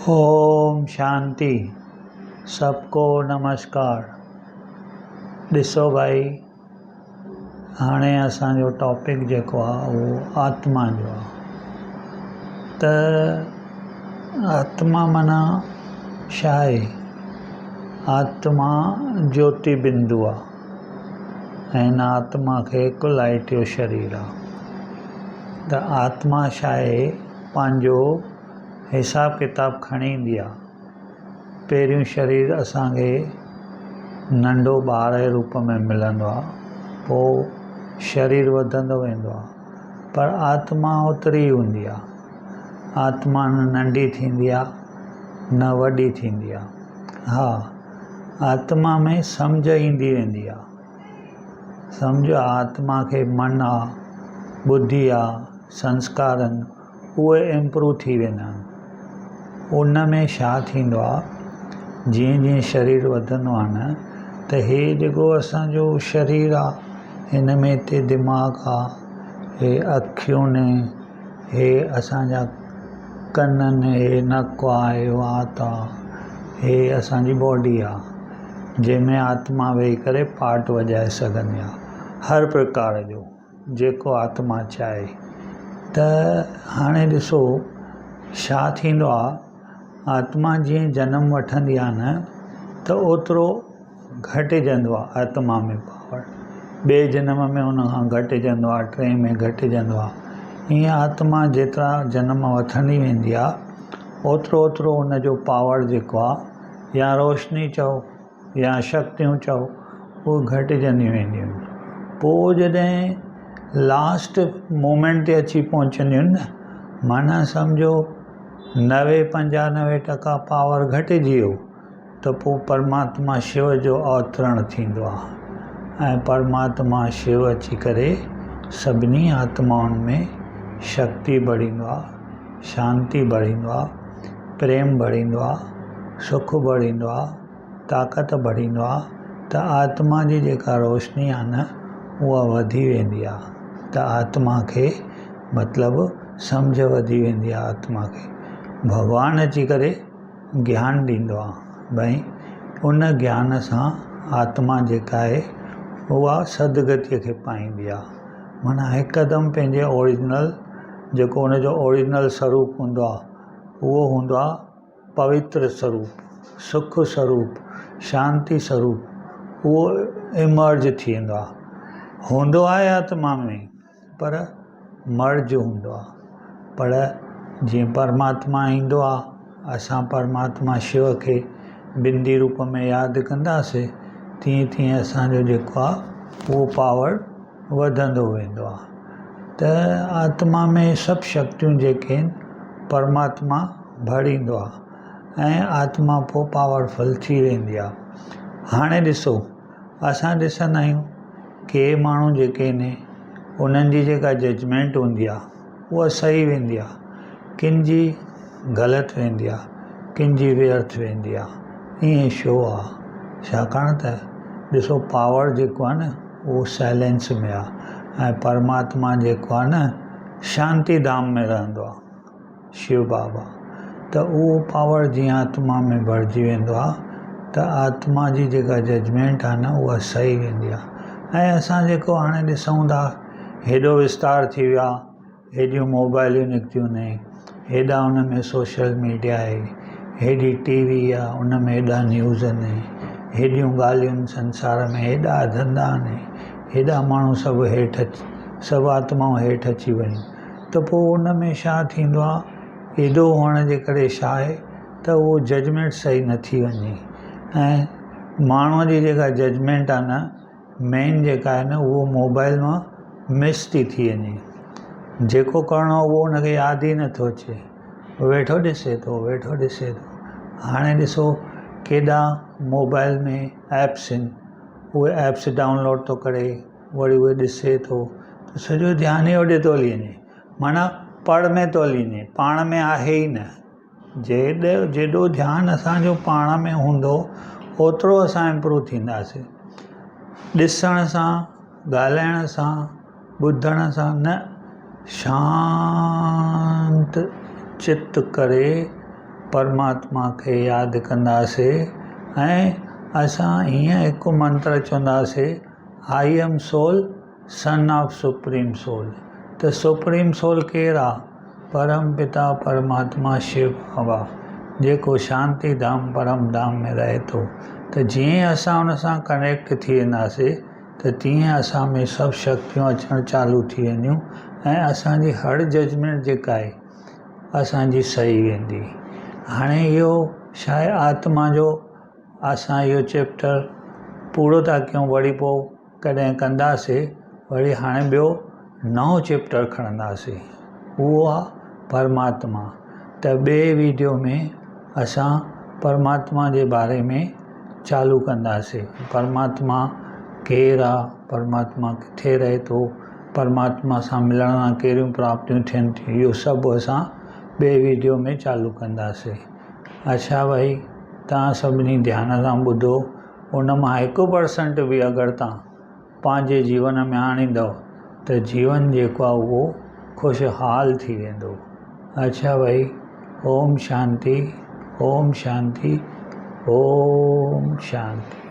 ओम शांति। सबको नमस्कार। ॾिसो भाई, हाणे असांजो टॉपिक जेको आहे उहो आत्मा जो आहे। त आत्मा माना छा आहे? आत्मा ज्योति बिंदु आहे ऐं हिन आत्मा खे हिकु लाइट जो शरीर आहे। त आत्मा छा आहे? पंहिंजो हिसाब किताब खणी ईंदी आहे। पहिरियों शरीर असांखे नंढो ॿार जे रूप में मिलंदो आहे, पोइ शरीर वधंदो वेंदो आहे, पर आत्मा ओतिरी ई हूंदी आहे। आत्मा न नंढी थींदी आहे न वॾी थींदी आहे। हा, आत्मा में सम्झ ईंदी वेंदी आहे। सम्झ आत्मा खे मन आहे, बुद्धि आहे, संस्कार आहिनि, उहे इम्प्रूव थी वेंदा आहिनि। उन में छा थींदो आहे, जीअं जीअं शरीर वधंदो आहे न, त हे जेको असांजो शरीर आहे, हिन में हिते दिमाग़ आहे, हे अखियूं आहिनि, हे असांजा कन आहिनि, हे नकु आहे, हे वात आहे, हे असांजी बॉडी आहे, जंहिंमें आत्मा वेही करे पार्ट वॼाए सघंदी आहे, हर प्रकार जो जेको आत्मा चाहे। त हाणे ॾिसो छा थींदो आहे, आत्मा जीअं जनम वठंदी आहे न, त ओतिरो घटिजंदो आहे आत्मा में पावर। ॿिए जनम में उन खां घटिजंदो आहे, टे में घटिजंदो आहे। ईअं आत्मा जेतिरा जनम वठंदी वेंदी आहे, ओतिरो ओतिरो उनजो पावर जेको आहे, या रोशनी चओ या शक्तियूं चओ, उहे घटिजंदियूं वेंदियूं आहिनि। पोइ जॾहिं लास्ट मोमेंट ते अची पहुचंदियूं आहिनि न, माना सम्झो 95% पावर घटिजी वियो, त पोइ परमात्मा शिव जो अवतरण थींदो आहे ऐं परमात्मा शिव अची करे सभिनी आत्माउनि में शक्ति भरींदो आहे, शांति भरींदो आहे, प्रेम भरींदो आहे, सुख भरींदो आहे, ताक़त भरींदो आहे। त आत्मा जी जेका रोशनी आहे न, उहा वधी वेंदी आहे। त आत्मा खे मतिलबु सम्झ वधी वेंदी आहे। आत्मा खे भॻवानु अची करे ज्ञान ॾींदो आहे। भई उन ज्ञान सां आत्मा जेका आहे उहा सदगतीअ खे पाईंदी आहे। माना हिकदमि पंहिंजे ओरिजिनल, जेको उनजो ओरिजिनल स्वरूप हूंदो आहे, उहो हूंदो आहे पवित्र स्वरूप, सुख स्वरूप, शांति स्वरूप। उहो इमर्ज थी वेंदो आहे। हूंदो आहे आत्मा में, पर मर्ज हूंदो आहे। पर जीअं परमात्मा ईंदो आहे, असां परमात्मा शिव खे बिंदी रूप में यादि कंदासीं, तीअं तीअं असांजो जेको आहे उहो पावर वधंदो वेंदो आहे। त आत्मा में सभु शक्तियूं जेके आहिनि, परमात्मा भरींदो आहे ऐं आत्मा पोइ पावरफुल थी वेंदी आहे। हाणे ॾिसो, असां ॾिसंदा आहियूं के माण्हू जेके आहिनि, उन्हनि जी जेका जजमेंट हूंदी आहे उहा सही वेंदी आहे, किन जी ग़लति वेंदी आहे, किन जी व्यर्थ वेंदी आहे। ईअं छो आहे? छाकाणि त ॾिसो, पावर जेको आहे न, उहो साइलेंस में आहे ऐं परमात्मा जेको आहे न, शांति धाम में रहंदो आहे, शिव बाबा। त उहो पावर जीअं आत्मा में भरिजी वेंदो आहे, त आत्मा जी जेका जजमेंट आहे न, उहा सही वेंदी आहे। ऐं असां जेको हाणे ॾिसूं था, हेॾो विस्तार थी वियो आहे, हेॾियूं मोबाइलियूं निकितियूं आहिनि, हेॾा उन में सोशल मीडिया आहे, हेॾी टीवी आहे, उन में हेॾा न्यूज़ आहिनि, हेॾियूं ॻाल्हियूं संसार में, हेॾा धंधा आहिनि, हेॾा माण्हू सभु हेठि सभु आत्माऊं हेठि अची वयूं। त पोइ उन में छा थींदो आहे, एॾो हुअण जे करे छा आहे, त उहो जजमेंट सही न थी वञे ऐं माण्हूअ जी जेका जजमेंट आहे न, मेन जेका आहे न, उहो मोबाइल मां मिस थी वञे। जेको करिणो उहो उनखे यादि ई नथो अचे, वेठो ॾिसे थो, वेठो ॾिसे थो। हाणे ॾिसो केॾा मोबाइल में ऐप्स आहिनि, उहे ऐप्स डाउनलोड थो करे, वरी उहे ॾिसे थो, त सॼो ध्यानु ई होॾे थो हली वञे। माना पढ़ में थो हली वञे, पाण में आहे ई न। जेॾो ध्यानु असांजो पाण में हूंदो, ओतिरो असां इम्प्रूव थींदासीं। ॾिसण सां, ॻाल्हाइण सां, ॿुधण सां न, शांत चित करे परमात्मा खे यादि कंदासीं ऐं असां हीअं हिकु मंत्र चवंदासीं, I am soul son of supreme soul. त सुप्रीम सोल केरु आहे? परम पिता परमात्मा शिव बाबा, जेको शांति धाम परम धाम में रहे थो। त जीअं असां हुन सां कनेक्ट थी वेंदासीं त तीअं असां में सभु शक्तियूं अचणु चालू थी वेंदियूं ऐं असांजी हर जजमेंट जेका आहे असांजी सही वेंदी। हाणे इहो छा आहे, आत्मा जो असां इहो चैप्टर पूरो था कयूं, वरी पोइ कॾहिं कंदासीं, वरी हाणे ॿियो नओं चैप्टर खणंदासीं, उहो आहे परमात्मा। त ॿिए वीडियो में असां परमात्मा जे बारे में चालू कंदासीं। परमात्मा केरु आहे, परमात्मा किथे रहे थो, परमात्मा सां मिलण सां कहिड़ियूं प्राप्तियूं थियनि थियूं, इहो सभु असां ॿिए वीडियो में चालू कंदासीं। अच्छा भाई, तव्हां सभिनी ध्यान सां ॿुधो, उन मां 1% बि अगरि तव्हां पंहिंजे जीवन में आणींदव त जीवन जेको आहे उहो खुशहाल थी वेंदो। अच्छा भाई, ओम शांति, ओम शांति, ओम शांति।